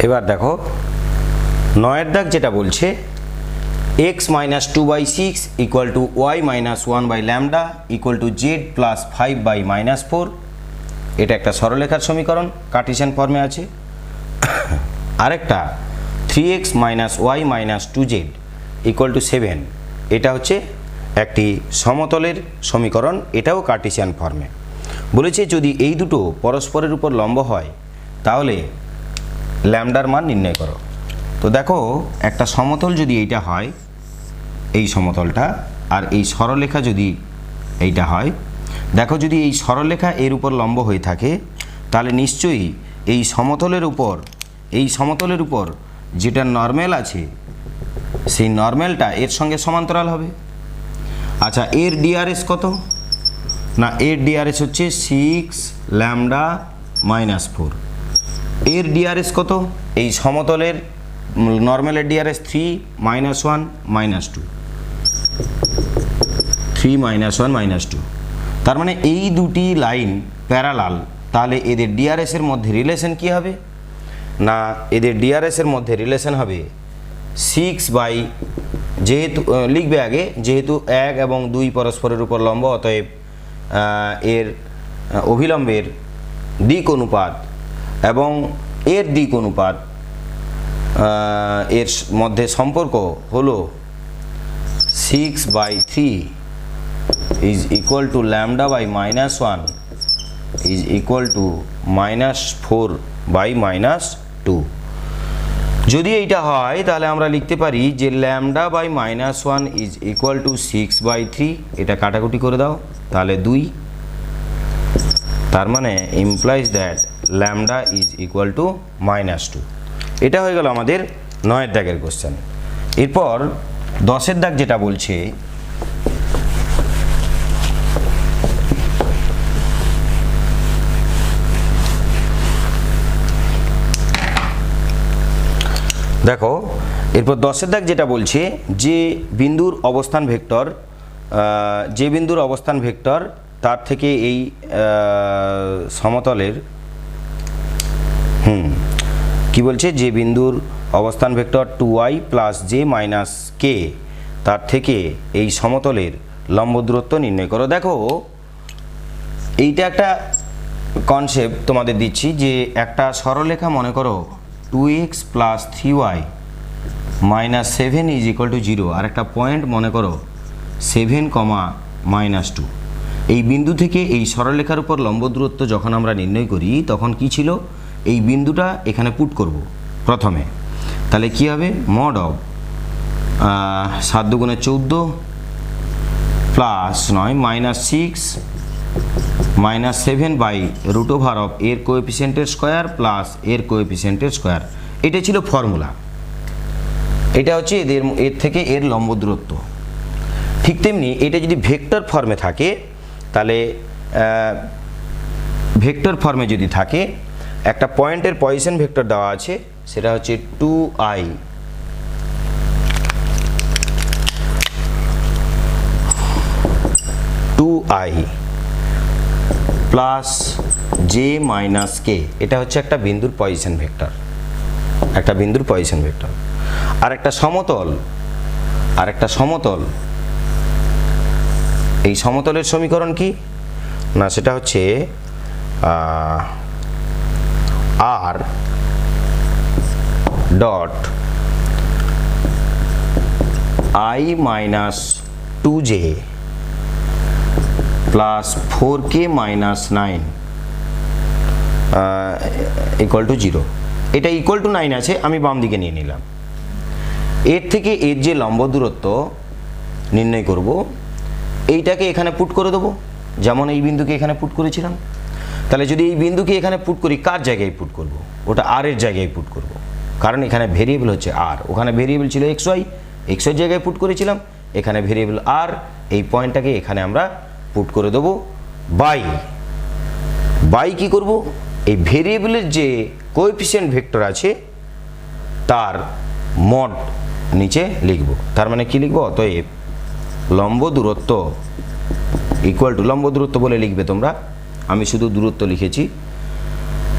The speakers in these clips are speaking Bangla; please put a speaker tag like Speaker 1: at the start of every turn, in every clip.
Speaker 1: এবার দেখো 9 দাগ যেটা বলছে x minus 2/6 equal to y minus 1/λ equal to z plus 5/-4। এটা একটা সরলরেখার সমীকরণ, কার্টেসিয়ান ফর্মে আছে। আরেকটা 3x minus y minus 2z equal to 7, এটা হচ্ছে একটি সমতলের সমীকরণ, এটাও কার্টেসিয়ান ফর্মে। বলেছে যদি এই দুটো পরস্পরের উপর লম্ব হয় তাহলে ল্যামডার মান নির্ণয় করো। তো দেখো একটা সমতল যদি এইটা হয়, এই সমতলটা, আর এই সরলরেখা যদি এইটা হয়, দেখো যদি এই সরলরেখা এর উপর লম্ব হয়ে থাকে তাহলে নিশ্চয়ই এই সমতলের উপর যেটা নর্মাল আছে সেই নর্মালটা এর সঙ্গে সমান্তরাল হবে। আচ্ছা, এর ডিআরএস কত? না, এর ডিআরএস হচ্ছে 6λ-4। এর ডিআরএস কত? এই সমতলের নর্মালের ডিআরএস 3 - 1 - 2, 3 - 1 - 2। তার মানে এই দুটি লাইন প্যারালাল, তাহলে এদের ডিআরএস এর মধ্যে রিলেশন কি হবে? না, এদের ডিআরএস এর মধ্যে রিলেশন হবে 6 যেহেতু লিখবে আগে, যেহেতু 1 এবং 2 পরস্পরের উপর লম্ব, অতএব এর অভিলম্বের দিক অনুপাত এবং এর দিক অনুপাত এর মধ্যে সম্পর্ক হলো 6/3 is equal to λ/-1 is equal to -4/-2। যদি এইটা হয় তাহলে আমরা লিখতে পারি যে λ/-1 ইজ ইকুয়াল টু 6/3। এটা কাটাকুটি করে দাও, তাহলে 2। তার মানে implies that lambda is equal two -2। এটা হয়ে গেল আমাদের 9 দাগের কোশ্চেন। এরপর 10 দাগ যেটা বলছে দেখো, এরপর 10 দাগ যেটা বলছে যে বিন্দুর অবস্থান ভেক্টর তার থেকে এই সমতলের কি বলছে, যে বিন্দুর অবস্থান ভেক্টর 2y + j - k তার থেকে এই সমতলের লম্ব দূরত্ব নির্ণয় করো। দেখো এইটা একটা কনসেপ্ট তোমাদের দিচ্ছি, যে একটা সরলরেখা মনে করো 2x + 3y - 7 is equal to 0, আর একটা পয়েন্ট মনে করো 7, -2। এই বিন্দু থেকে এই সরলরেখার উপর লম্ব দূরত্ব যখন আমরা নির্ণয় করি তখন কি ছিল, এই বিন্দুটা এখানে পুট করব প্রথমে, তাহলে কি হবে, মড অফ 7 × 2 = 14 + 9 - 6 - 7/√ওভার অফ এর কোএফিসিয়েন্টের স্কয়ার প্লাস এর কোএফিসিয়েন্টের স্কয়ার। এটা ছিল ফর্মুলা, এটা হচ্ছে এর থেকে এর লম্ব দূরত্ব। ঠিক তেমনি এটা যদি ভেক্টর ফর্মে থাকে, তাহলে ভেক্টর ফর্মে যদি থাকে, একটা পয়েন্টের পজিশন ভেক্টর দেওয়া আছে, সেটা হচ্ছে 2i প্লাস j - k। এটা হচ্ছে একটা বিন্দুর পজিশন ভেক্টর, আর একটা সমতল, এই সমতলের সমীকরণ কি না, সেটা হচ্ছে r dot i - 2j plus 4k - 9 equal to 0। এটা ইকুয়াল টু 9 আছে, আমি বাম দিকে নিয়ে নিলাম। এর থেকে এর যে লম্ব দূরত্ব নির্ণয় করব, এইটাকে এখানে পুট করে দেবো, যেমন এই বিন্দুকে এখানে পুট করেছিলাম। তাহলে যদি এই বিন্দুকে এখানে পুট করি, কার জায়গায় পুট করব? ওটা আর এর জায়গায় পুট করব, কারণ এখানে ভেরিয়েবল হচ্ছে আর, ওখানে ভেরিয়েবল ছিল xy, xy জায়গায় পুট করেছিলাম, এখানে ভেরিয়েবল আর। এই পয়েন্টটাকে এখানে আমরা পুট করে দেবো বাই কি করব, এই ভেরিয়েবলের যে কোএফিসিয়েন্ট ভেক্টর আছে তার মড নিচে লিখব। তার মানে কি লিখব, অতএব লম্ব দূরত্ব ইকুয়াল টু, লম্ব দূরত্ব বলে লিখবে তোমরা, আমি শুধু দূরত্ব লিখেছি,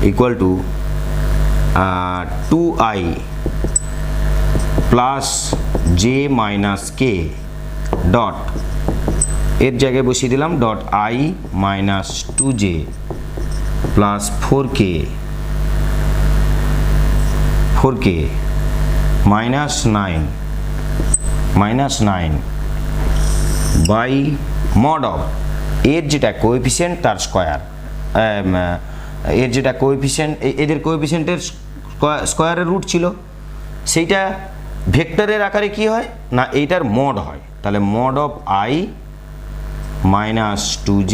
Speaker 1: equal to 2i plus J minus K dot, এর জায়গায় বসিয়ে দিলাম dot I minus 2j plus 4k minus 9 by mod of এর যেটা কোএফিসিয়েন্ট তার স্কোয়ার, এর যেটা কোএফিসিয়েন্ট, এদের কোএফিসিয়েন্টের স্কোয়ারের রুট ছিল, সেইটা ভেক্টরের আকারে কি হয় না এইটার মড হয়, তাহলে mod of I minus 2j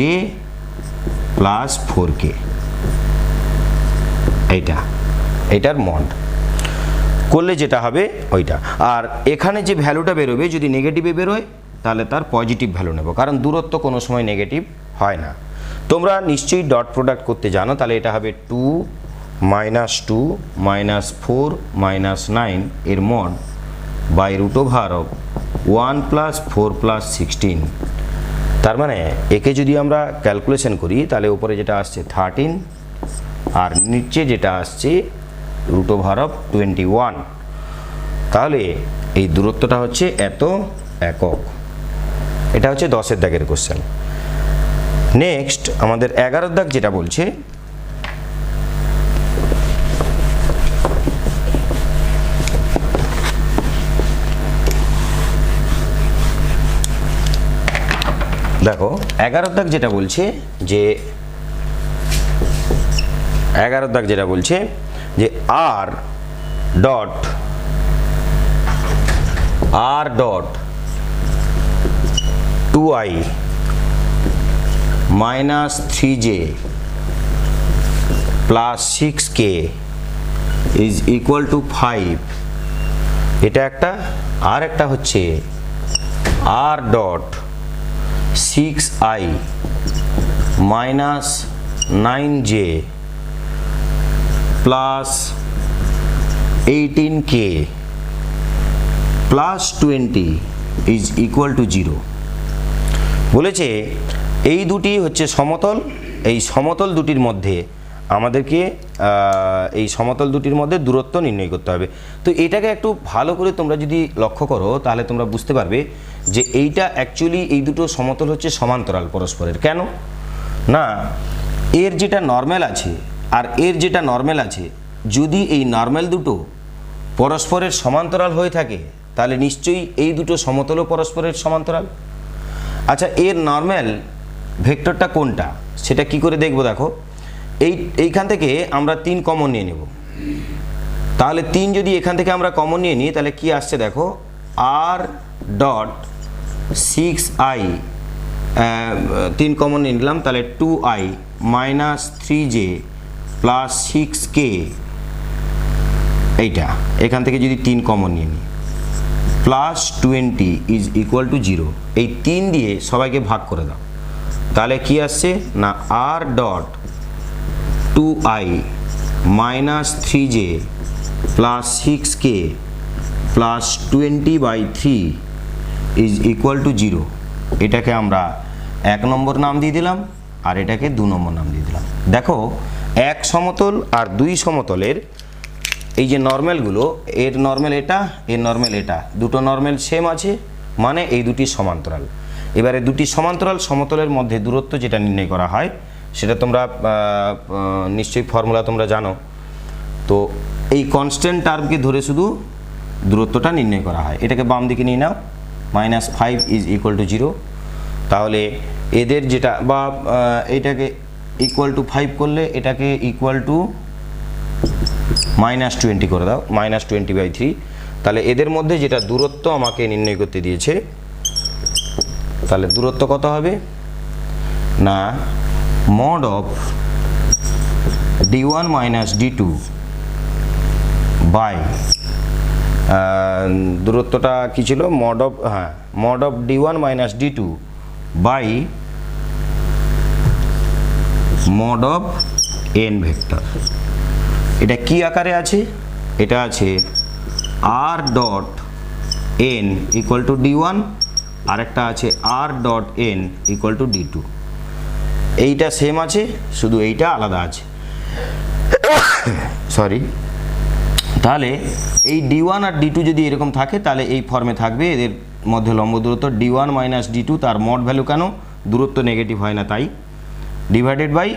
Speaker 1: plus 4k, এইটার মড করলে যেটা হবে ওইটা। আর এখানে যে ভ্যালুটা বেরোবে যদি নেগেটিভে বেরোয় তাহলে তার পজিটিভ ভ্যালু নেব, কারণ দূরত্ব কোনো সময় নেগেটিভ হয় না। তোমরা নিশ্চয়ই ডট প্রোডাক্ট করতে জানো, তাহলে এটা হবে 2 মাইনাস 2 মাইনাস 4 মাইনাস 9 এর mod by root over of 1 plus 4 plus 16। তার মানে একে যদি আমরা ক্যালকুলেশন করি তাহলে উপরে যেটা আসছে 13 আর নিচে যেটা আসছে রুট ওভার অফ 21, তাহলে এই দূরত্বটা হচ্ছে এত একক। এটা হচ্ছে 10-এর দাগের কোশ্চেন। নেক্সট আমাদের 11-এর দাগ যেটা বলছে দেখো 11-এর দাগ যেটা বলছে যে 11-এর দাগ যেটা বলছে যে R dot 2i minus 3j plus 6k is equal to 5, এটা একটা। আর একটা হচ্ছে R dot 6i minus 9j plus 18k plus 20 is equal to 0 বলেছে। এই দুটি হচ্ছে সমতল, এই সমতল দুটির মধ্যে আমাদেরকে এই সমতল দুটির মধ্যে দূরত্ব নির্ণয় করতে হবে। তো এটাকে একটু ভালো করে তোমরা যদি লক্ষ্য করো তাহলে তোমরা বুঝতে পারবে যে এইটা অ্যাকচুয়ালি এই দুটো সমতল হচ্ছে সমান্তরাল পরস্পরের। কেন না, এর যেটা নর্মাল আছে আর এর যেটা নর্মাল আছে, যদি এই নর্মাল দুটো পরস্পরের সমান্তরাল হয়ে থাকে তাহলে নিশ্চয়ই এই দুটো সমতলও পরস্পরের সমান্তরাল। আচ্ছা, এর নর্মাল ভেক্টরটা কোনটা সেটা কি করে দেখব? দেখো, এইখান থেকে আমরা 3 কমন নিয়ে নেব। তাহলে 3 যদি এখান থেকে আমরা কমন নিয়ে নিই তাহলে কি আসছে দেখো, আর ডট 6i 3 কমন নিয়ে নিলাম, তাহলে 2i minus 3j plus 6k, এইটা এখান থেকে যদি 3 কমন নিয়ে নিই প্লাস 20 ইজ ইকুয়াল টু 0। এই 3 দিয়ে সবাইকে ভাগ করে দাও, তাহলে কি আসছে না R dot 2i minus 3j plus 6k plus 20/3 is equal to 0। এটাকে আমরা 1 নম্বর নাম দিয়ে দিলাম আর এটাকে 2 নম্বর নাম দিয়ে দিলাম। দেখো, এক সমতল আর 2 সমতলের এই যে নর্মালগুলো, এর নর্মাল এটা, এর নর্মাল এটা, দুটো নর্মাল সেম আছে, মানে এই দুটি সমান্তরাল। এবারে দুটি সমান্তরাল সমতলের মধ্যে দূরত্ব যেটা নির্ণয় করা হয় সেটা তোমরা নিশ্চয়ই ফর্মুলা তোমরা জানো। তো এই কনস্ট্যান্ট টার্মকে ধরে শুধু দূরত্বটা নির্ণয় করা হয়। এটাকে বাম দিকে নিয়ে নাও, -5 ইজ ইকুয়াল টু 0। তাহলে এদের যেটা বা এটাকে ইকুয়াল টু 5 করলে এটাকে ইকুয়াল টু -20 করে দাও, -20/3। তাহলে এদের মধ্যে যেটা দূরত্ব আমাকে নির্ণয় করতে দিয়েছে, তাহলে দূরত্ব কত হবে না mod of d1 minus d2 by, দূরত্বটা কি ছিল, mod of d1 minus d2 by mod of n vector. এটা কি আকারে আছে? এটা আছে R dot n equal to d1, আর একটা আছে R dot n equal to d2। এইটা সেম আছে, শুধু এইটা আলাদা আছে। সরি, তাহলে এই d1 আর d2 যদি এরকম থাকে তাহলে এই ফর্মে থাকবে, এদের মধ্যে লম্ব দূরত্ব d1 মাইনাস d2, তার মড ভ্যালু কেন, দূরত্ব নেগেটিভ হয় না তাই, ডিভাইডেড বাই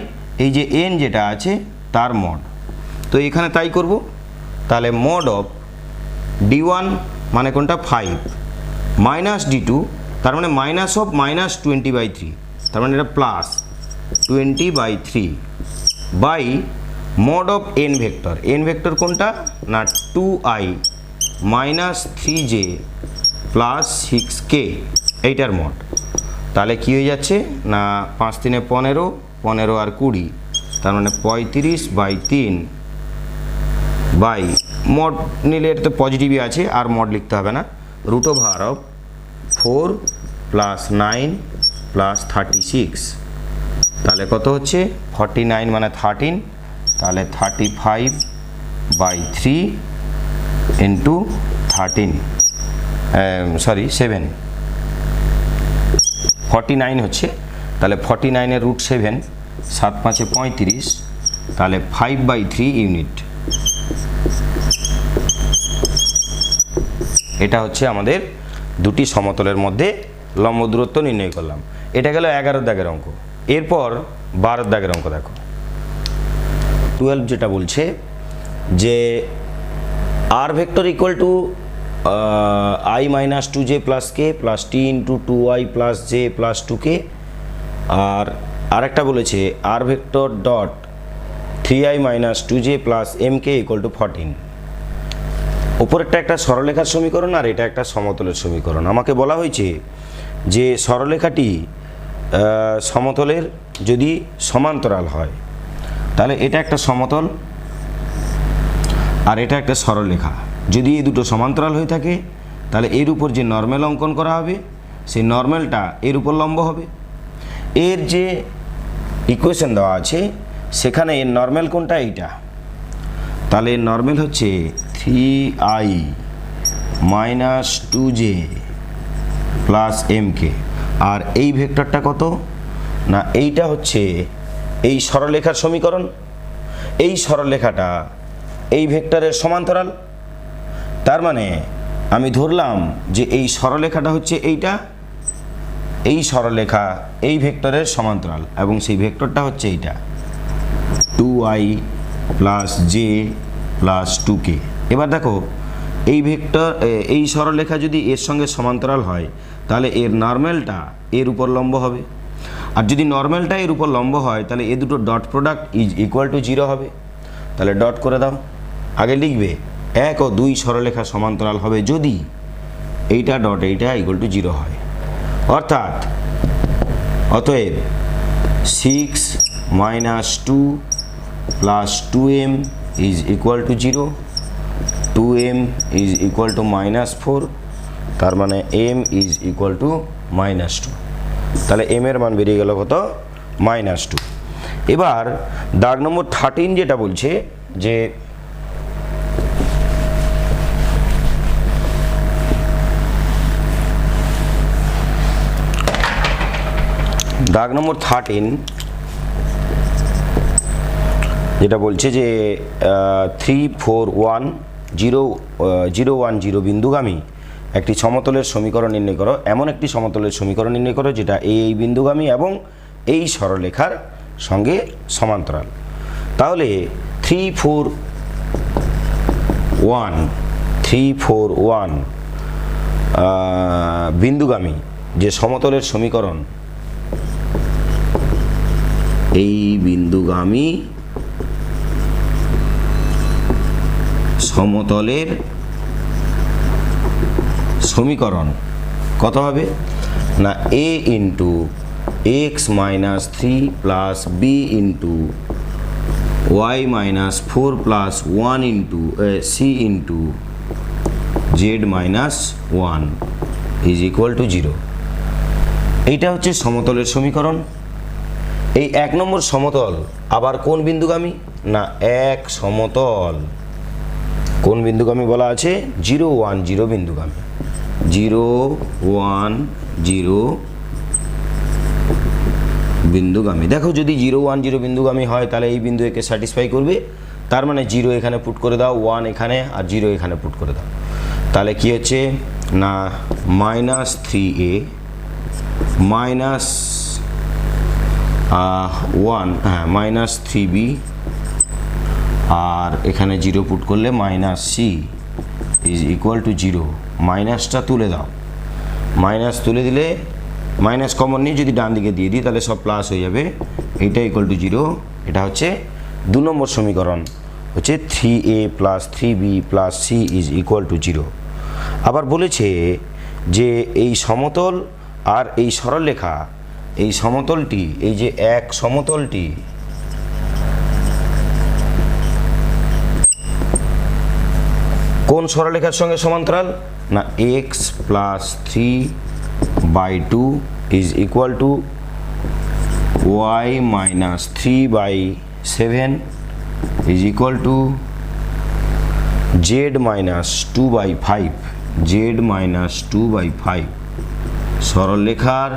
Speaker 1: এই যে n যেটা আছে তার মড। তো এখানে তাই করব। তাহলে মড অফ d1 মানে কোনটা 5 মাইনাস d2, তার মানে মাইনাস অফ মাইনাস 20/3, তার মানে এটা plus 20/3 by mod of n vector, n vector কোনটা না 2i minus 3j plus 6k, এইটার মড। তাহলে কি হয়ে যাচ্ছে না 5 × 3 = 15, 15 আর 20, তার মানে 35/3 বাই মড নিলে এটা তো পজিটিভই আছে আর মড লিখতে হবে না, √4 + 9 + 36, তাহলে কত হচ্ছে 49 মানে 13, তাহলে 35/3 ইন্টু 13 7 49 হচ্ছে, তাহলে 49 এর √7, 7 × 5 = 35, তাহলে 5/3 ইউনিট। এটা হচ্ছে আমাদের দুটি সমতলের মধ্যে লম্ব দূরত্ব নির্ণয় করলাম। এটা গেল 11 দাগের অঙ্ক। এরপর 12 দাগের অঙ্ক দেখো। 12 যেটা বলছে যে r vector equal to i minus 2j plus k plus t into 2i plus j plus 2k, আর আরেকটা বলেছে r vector dot 3i minus 2j plus mk equal to 14। উপরেরটা একটা সরলরেখার সমীকরণ আর এটা একটা সমতলের সমীকরণ। আমাকে বলা হয়েছে যে সরলরেখাটি সমতলের যদি সমান্তরাল হয় তাহলে এটা একটা সমতল আর এটা একটা সরলরেখা, যদি এই দুটো সমান্তরাল হয়ে থাকে তাহলে এর উপর যে নর্মাল অঙ্কন করা হবে সেই নর্মালটা এর উপর লম্ব হবে। এর যে ইকুয়েশন দেওয়া আছে সেখানে এর নর্মাল কোনটা, এইটা, তাহলে এর নর্মাল হচ্ছে 3i minus 2j plus mk, আর এই ভেক্টরটা কত না এইটা হচ্ছে এই সরলরেখার সমীকরণ, এই সরলরেখাটা এই ভেক্টরের সমান্তরাল, তার মানে আমি ধরলাম যে এই সরলরেখাটা হচ্ছে এইটা, এই সরলরেখা এই ভেক্টরের সমান্তরাল এবং সেই ভেক্টরটা হচ্ছে এইটা 2i plus j plus 2k। এবার দেখো এই ভেক্টর এই সরলরেখা যদি এর সঙ্গে সমান্তরাল হয় তাহলে এর নর্মালটা এর উপর লম্ব হবে, আর যদি নর্মালটা এর উপর লম্ব হয় তাহলে এ দুটো dot product is equal to 0 হবে। তাহলে ডট করে দাও, আগে লিখবে 1 ও 2 সরলরেখা সমান্তরাল হবে যদি এইটা ডট এইটা ইকুয়াল টু 0 হয়, অতএব 6 minus 2 plus 2m is equal to 0, 2m is equal two -4, তার মানে m ইজ ইকুয়াল টু -2, তাহলে m এর মান বেরিয়ে গেল কত -2। এবার দাগ নম্বর 13 যেটা বলছে যে দাগ নম্বর 13 যেটা বলছে যে 3 4 1 0 0 1 0 বিন্দুগামী একটি সমতলের সমীকরণ নির্ণয় করো, এমন একটি সমতলের সমীকরণ নির্ণয় করো যেটা এই বিন্দুগামী এবং এই সরলরেখার সঙ্গে সমান্তরাল। তাহলে 3 4 1 বিন্দুগামী যে সমতলের সমীকরণ, এই বিন্দুগামী সমতলের সমীকরণ কত হবে না a into x minus 3 plus b into y minus 4 plus 1 into c into z minus 1 is equal to 0। এইটা হচ্ছে সমতলের সমীকরণ। এই 1 নম্বর সমতল আবার কোন বিন্দুগামী না এক সমতল, কোন বিন্দুগামী বলা আছে 0 1 0 বিন্দুগামী, 0 1 0 বিন্দুগামী। দেখো যদি 0 1 0 বিন্দুগামী হয় তাহলে এই বিন্দু একে স্যাটিসফাই করবে, তার মানে 0 এখানে পুট করে দাও, 1 এখানে আর 0 এখানে পুট করে দাও। তাহলে কি হচ্ছে না -3a মাইনাস 1 হ্যাঁ -3b আর এখানে 0 পুট করলে -c ইজ ইকুয়াল টু 0। মাইনাসটা তুলে দাও, মাইনাস তুলে দিলে মাইনাস কমন নিয়ে যদি ডান দিকে দিয়ে দিই তাহলে সব প্লাস হয়ে যাবে, এইটা ইকুয়াল টু 0। এটা হচ্ছে 2 নম্বর সমীকরণ, হচ্ছে 3a plus 3b plus c is equal to 0। আবার বলেছে যে এই সমতল আর এই সরলরেখা, এই সমতলটি, এই যে এক সমতলটি কোন সরলরেখার সঙ্গে সমান্তরাল না x plus 3/2 is equal to y minus 3/7 is equal to z minus 2/5 z minus 2/5 সরলরেখার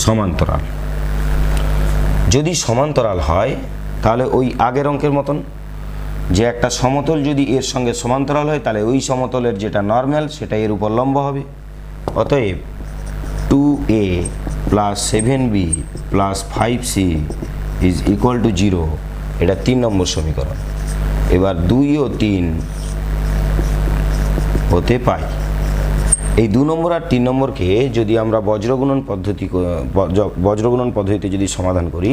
Speaker 1: সমান্তরাল। যদি সমান্তরাল হয় তাহলে ওই আগের অঙ্কের মতন যে একটা সমতল যদি এর সঙ্গে সমান্তরাল হয় তাহলে ওই সমতলের যেটা নর্মাল সেটা এর উপর লম্ব হবে। অতএব 2a plus 7b plus 5c is equal to 0। এটা 3 নম্বর সমীকরণ। এবার 2 ও 3 হতে পাই। এই 2 নম্বর আর 3 নম্বরকে যদি আমরা বজ্রগুণন পদ্ধতিতে যদি সমাধান করি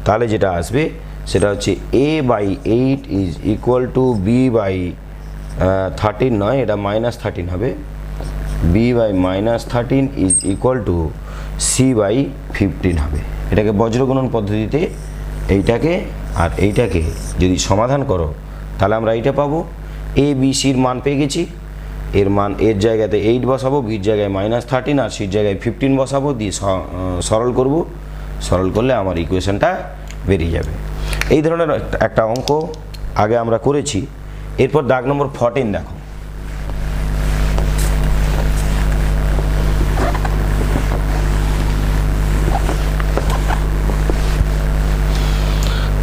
Speaker 1: তাহলে যেটা আসবে সেটা হচ্ছে a/8 is equal two b/13 নয়, এটা -13 হবে, b/-13 is equal two c/15 হবে। এটাকে বজ্রগুণন পদ্ধতিতে এইটাকে আর এইটাকে যদি সমাধান করো তাহলে আমরা এইটা পাবো। a b c এর মান পেয়ে গেছি, এর মান এর জায়গাতে 8 বসাবো, বির জায়গায় -13 আর সির জায়গায় 15 বসাবো, দিয়ে সরল করব। সরল করলে আমার ইকুয়েশনটা বেরিয়ে যাবে। এই ধরনের একটা অঙ্ক আগে আমরা করেছি। এরপর দাগ নম্বর 14 দেখো।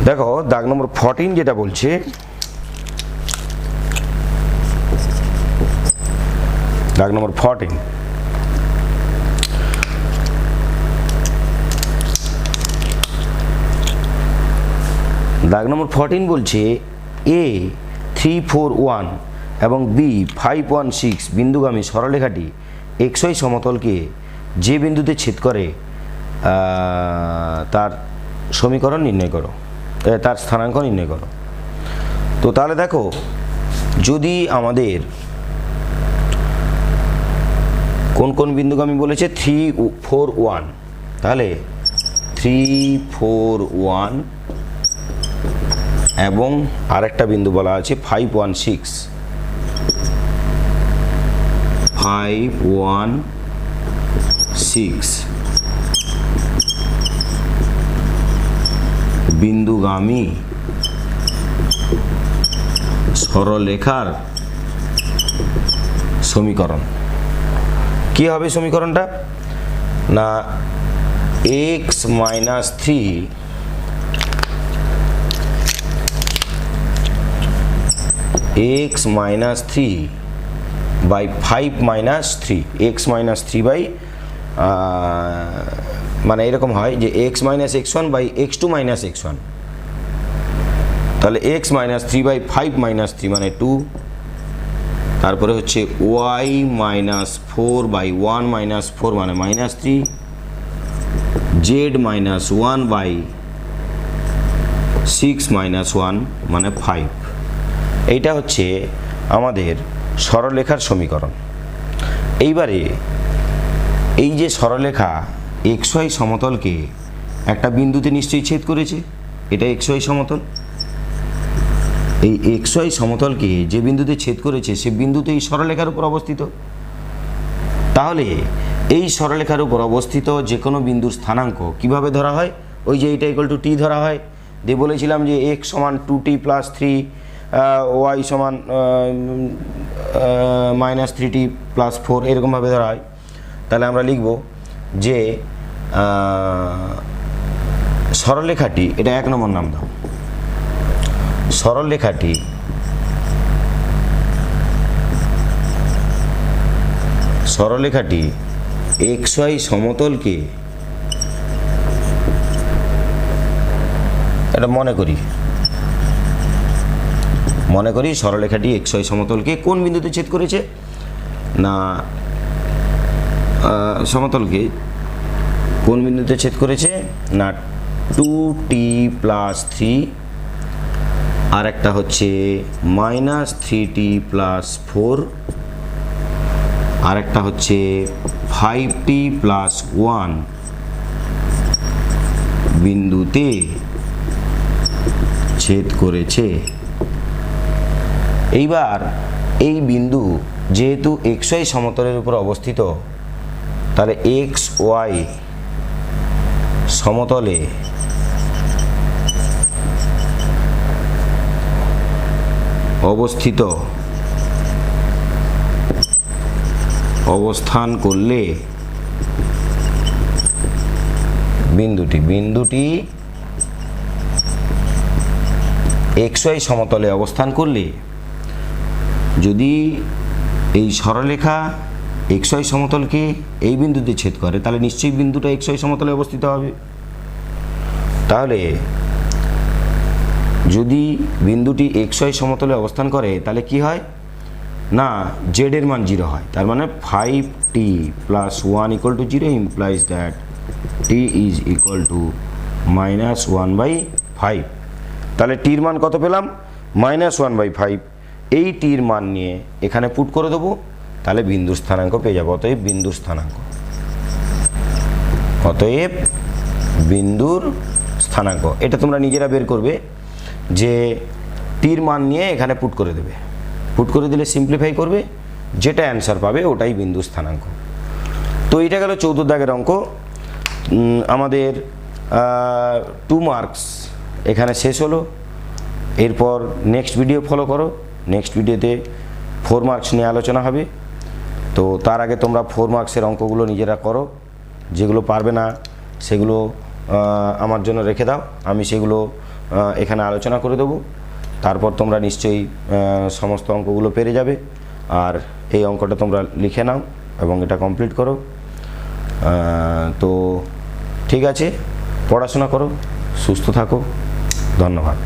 Speaker 1: দেখো দাগ নম্বর 14 যেটা বলছে দাগ নম্বর 14 দাগ নম্বর 14 বলছে a 341 এবং b 516 বিন্দুগামী সরলরেখাটি xy সমতলকে যে বিন্দুতে ছেদ করে তার সমীকরণ নির্ণয় করো, তার স্থানাঙ্ক নির্ণয় করো। তো তাহলে দেখো যদি আমাদের কোন কোন বিন্দুগামী বলেছে 341, তাহলে 341 এবং আরেকটা বিন্দু বলা আছে 516 বিন্দুগামী সরলরেখার সমীকরণ। কি হবে সমীকরণটা না x minus 3 x minus 3/5 minus 3 x minus 3 by মানে এরকম হয় যে x minus x1 by x2 minus x1, তাহলে x মাইনাস 3/5 মাইনাস 3 মানে 2, তারপরে হচ্ছে y মাইনাস 4/1 মাইনাস 4 মানে -3, z মাইনাস 1/6 মাইনাস 1 মানে 5। এইটা হচ্ছে আমাদের সরলরেখার সমীকরণ। এইবারে এই যে সরলরেখা xy সমতলকে একটা বিন্দুতে নিশ্চয়ই ছেদ করেছে, এটা xy সমতল। এই xy সমতলকে যে বিন্দুতে ছেদ করেছে সে বিন্দুতে এই সরলরেখার উপর অবস্থিত। তাহলে এই সরলরেখার উপর অবস্থিত যে কোনো বিন্দুর স্থানাঙ্ক কিভাবে ধরা হয়, ওই যে এটা ইকুয়াল টু t ধরা হয়। দিয়ে বলেছিলাম যে x সমান 2t প্লাস 3 ওয়াই সমান -3t + 4 এরকমভাবে ধরা হয়, তাহলে আমরা লিখব যে সরলরেখাটি, এটা 1 নম্বর নাম দাও, সরলরেখাটি xy সমতলকে, এটা মনে করি সরলরেখাটি xy সমতলকে কোন বিন্দুতে ছেদ করেছে না, সমতলকে কোন বিন্দুতে ছেদ করেছে না 2t + 3, আর একটা হচ্ছে -3t + 4, আর একটা হচ্ছে 5t + 1 বিন্দুতে ছেদ করেছে। এইবার এই বিন্দু যেহেতু xy সমতলের উপর অবস্থিত, তাহলে xy সমতলে অবস্থান করলে বিন্দুটি xy সমতলে অবস্থান করলে, যদি এই সরলরেখা xy সমতলকে এই বিন্দুতে ছেদ করে, তাহলে নিশ্চয়ই বিন্দুটা xy সমতলে অবস্থিত হবে। তাহলে যদি বিন্দুটি xy সমতলে অবস্থান করে, তাহলে কি হয় না z এর মান 0 হয়, তার মানে 5t + 1 = 0 implies that t is equal to -1/5। তাহলে টির মান কত পেলাম? -1/5। এই টির মান নিয়ে এখানে পুট করে দেবো, তাহলে বিন্দুর স্থানাঙ্ক পেয়ে যাবো। অতএব বিন্দুর স্থানাঙ্ক এটা তোমরা নিজেরা বের করবে, যে টির মান নিয়ে এখানে পুট করে দেবে, পুট করে দিলে সিম্পলিফাই করবে, যেটা অ্যান্সার পাবে ওটাই বিন্দুর স্থানাঙ্ক। তো এটা গেল 14 দাগের অঙ্ক। আমাদের 2 মার্কস এখানে শেষ হলো। এরপর নেক্সট ভিডিও ফলো করো, নেক্সট ভিডিওতে 4 মার্কস নিয়ে আলোচনা হবে। তো তার আগে তোমরা 4 মার্কসের অঙ্কগুলো নিজেরা করো, যেগুলো পারবে না সেগুলো আমার জন্য রেখে দাও, আমি সেগুলো এখানে আলোচনা করে দেবো। তারপর তোমরা নিশ্চয়ই সমস্ত অঙ্কগুলো পেরে যাবে। আর এই অঙ্কটা তোমরা লিখে নাও এবং এটা কমপ্লিট করো। তো ঠিক আছে, পড়াশোনা করো, সুস্থ থাকো, ধন্যবাদ।